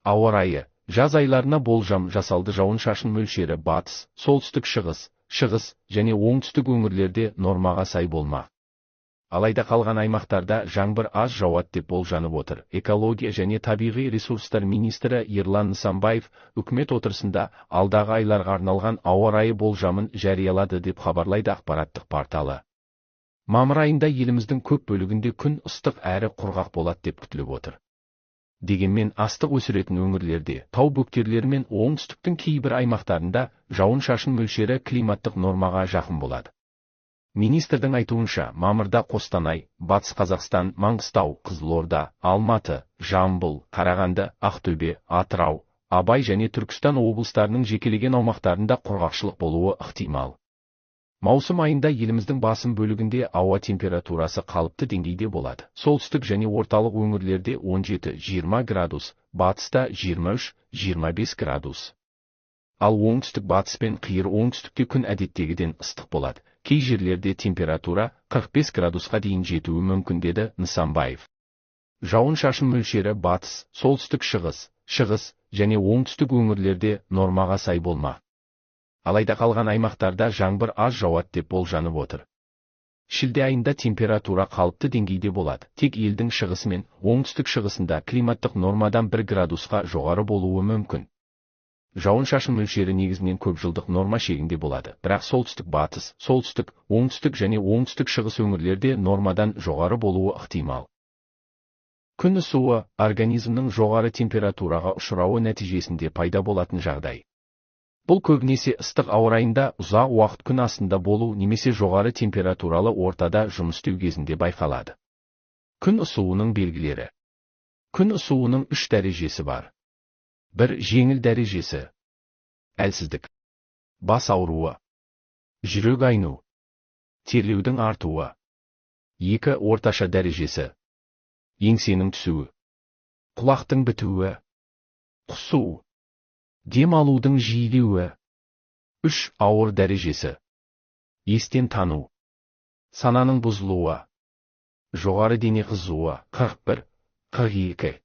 Ауа райы. Жаз айларына болжам жасалды. Жауын-шашын мөлшері батыс, солтүстік шығыс және оңтүстік өңірлерде нормаға сай болмақ. Алайда қалған аймақтарда жаңбыр аз жауады деп болжанып отыр. Экология және табиғи ресурстар министрі Ерлан Нысанбаев үкімет отырысында алдағы айларға арналған ауа райы болжамын жариялады деп хабарлайды ақпараттық порталы. Мамыр айында еліміздің көп бөлігінде күн ыстық әрі құрғақ болады деп күтіліп отыр. Дегенмен астық өсіретін өңірлерде, тау бөктерлері мен оңтүстіктің кейбір аймақтарында жауын-шашын мөлшері климаттық нормаға жақын болады. Министрдің айтуынша, мамырда Қостанай, Батыс Қазақстан, Маңғыстау, Қызылорда, Алматы, Жамбыл, Қарағанды, Ақтөбе, Атырау, Абай және Түркістан облыстарының жекелеген аумақтарында құрғақшылық болуы ықтимал. Маусым айында еліміздің басым бөлігінде ауа температурасы қалыпты деңгейде болады. Солтүстік және орталық өңірлерде 17-20 градус, батыста 23-25 градус. Ал оңтүстік батыс пен қиыр оңтүстікте күн әдеттегіден ыстық болады. Кей жерлерде температура 45 градусқа дейін жетуі мүмкін, деді Нысанбаев. Жауын-шашын мөлшері батыс, солтүстік шығыс және оңтүстік өңірлерде нормаға сай болмақ. Алайда қалған аймақтарда жаңбыр аз жауады деп болжанып отыр. Шілде айында температура қалыпты деңгейде болады. Тек елдің шығысы мен оңтүстік шығысында климаттық нормадан 1 градусқа жоғары болуы мүмкін. Жауын-шашын мөлшері негізінен көпжылдық норма шегінде болады, бірақ солтүстік батыс, солтүстік, оңтүстік және оңтүстік шығыс өңірлерде нормадан жоғары болуы ықтимал. Күн ысуы – организмнің жоғары температураға ұшырауы нәтижесінде пайда болатын жағдай. Бұл көбінесе ыстық ауа райында ұзақ уақыт күн астында болу немесе жоғары температуралы ортада жұмыс істеу кезінде байқалады. Күн ысуының белгілері. Күн ысуының 3 дәрежесі бар. 1. Жеңіл дәрежесі. Әлсіздік. Бас ауруы. Жүрек айну. Терлеудің артуы. 2. Орташа дәрежесі. Еңсенің түсуі. Құлақтың бітуі. Құсу. Дем алудың жиілеуі. 3. Ауыр дәрежесі. Естен тану. Сананың бұзылуы. Жоғары дене қызуы 41-42.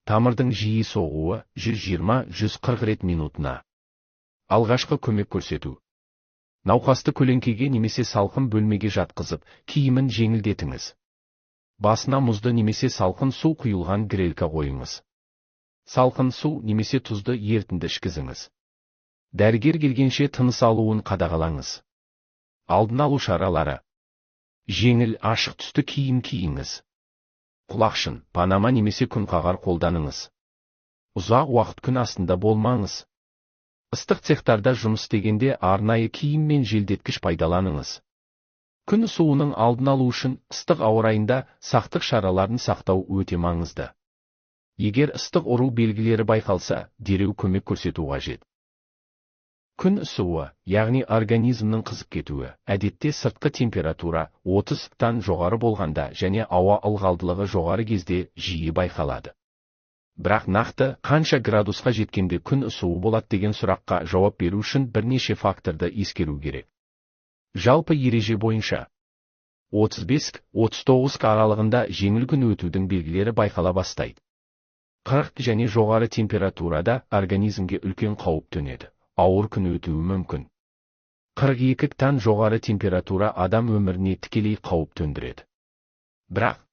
Тамырдың жиі соғуы 120-140 рет минутына. Алғашқы көмек көрсету. Науқасты көлеңкеге немесе салқын бөлмеге жатқызып, киімін жеңілдетіңіз. Басына мұзды немесе салқын су құйылған грелка қойыңыз. Салқын су немесе тұзды ерітінді ішкізіңіз. Дәрігер келгенше тыныс алуын қадағалаңыз. Алдын алу шаралары. Жеңіл ашық түсті киім киіңіз. Құлақшын, панама немесе күнқағар қолданыңыз. Ұзақ уақыт күн астында болмаңыз. Ыстық цехтарда жұмыс істегенде арнайы киім мен желдеткіш пайдаланыңыз. Күн ысуының алдын алу үшін ыстық ауа райында сақтық шараларын сақтау өте маңызды. Егер ыстық ұру белгілері байқалса, дереу көмек көрсету қажет. Күн ысуы, яғни организмнің қызып кетуі, әдетте сыртқы температура 30-тан жоғары болғанда және ауа ылғалдылығы жоғары кезде жиі байқалады. Бірақ нақты қанша градусқа жеткенде күн ысуы болады деген сұраққа жауап беру үшін бірнеше факторды ескеру керек. Жалпы ереже бойынша 35-39 аралығында жеңіл күн өтудің белгілері байқала бастайды. 40 және жоғары температурада организмге үлкен қауіп төнеді. Ауыр күн өтуі мүмкін. 42-тан жоғары температура адам өміріне тікелей қауіп төндіреді. Бірақ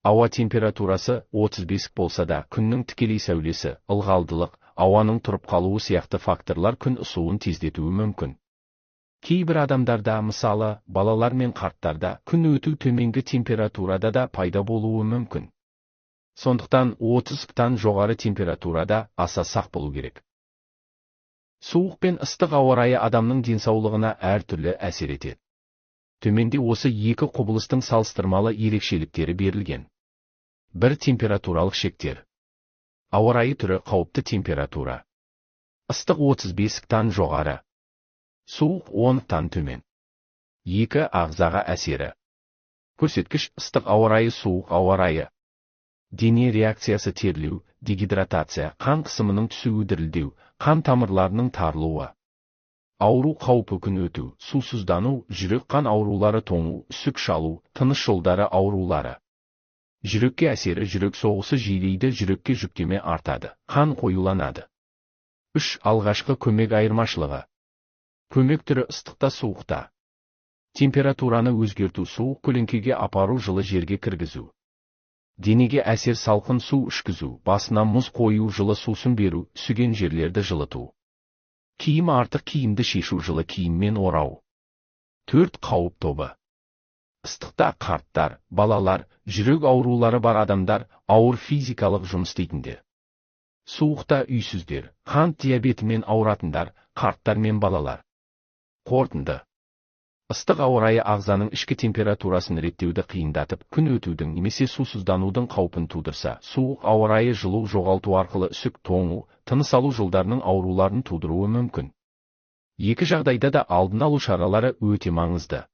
ауа температурасы 35 болса да күннің тікелей сәулесі, ылғалдылық, ауаның тұрып қалуы сияқты факторлар күн ысуын тездетуі мүмкін. Кейбір адамдарда, мысалы, балалар мен қарттарда күн өту төменгі температурада да пайда болуы мүмкін. Сондықтан 30-тан жоғары температурада аса сақ болу керек. Суық пен ыстық ауа райы адамның денсаулығына әртүрлі әсер етеді. Төменде осы екі құбылыстың салыстырмалы ерекшеліктері берілген. 1. Температуралық шектер. Ауа райы түрі қауіпті температура. Ыстық 35-тан жоғары. Суық 10-тан төмен. 2. Ағзаға әсері. Көрсеткіш: ыстық ауа райы, суық ауа райы. Дене реакциясы: терлеу, дегидратация, қан қысымының түсуі, дірілдеу, қан тамырларының тарылуы. Ауру қаупі: күн өту, сусыздану, жүрек қан аурулары, тоңу, үсік шалу, тыныс жолдары аурулары. Жүрекке әсері жүрек соғысы жиілейді, жүрекке жүктеме артады, қан қоюланады. 3. Алғашқы көмек айырмашылығы. Көмек түрі ыстықта, суықта. Температураны өзгерту, суық көлеңкеге апару, жылы жерге кіргізу. Денеге әсер, салқын су ішкізу, басына мұз қою, жылы сусын беру, үсіген жерлерді жылыту. Киім, артық киімді шешу, жылы киіммен орау. 4. Қауіп тобы. Ыстықта қарттар, балалар, жүрек аурулары бар адамдар, ауыр физикалық жұмыс істейтіндер. Суықта үйсіздер, қант диабетімен ауыратындар, қарттар мен балалар. Қорытынды. Ыстық ауа райы ағзаның ішкі температурасын реттеуді қиындатып, күн өтудің немесе сусызданудың қаупін тудырса, суық ауа райы жылу жоғалту арқылы үсік, тоңу, тыныс алу жолдарының ауруларын тудыруы мүмкін. Екі жағдайда да алдын алу шаралары өте маңызды.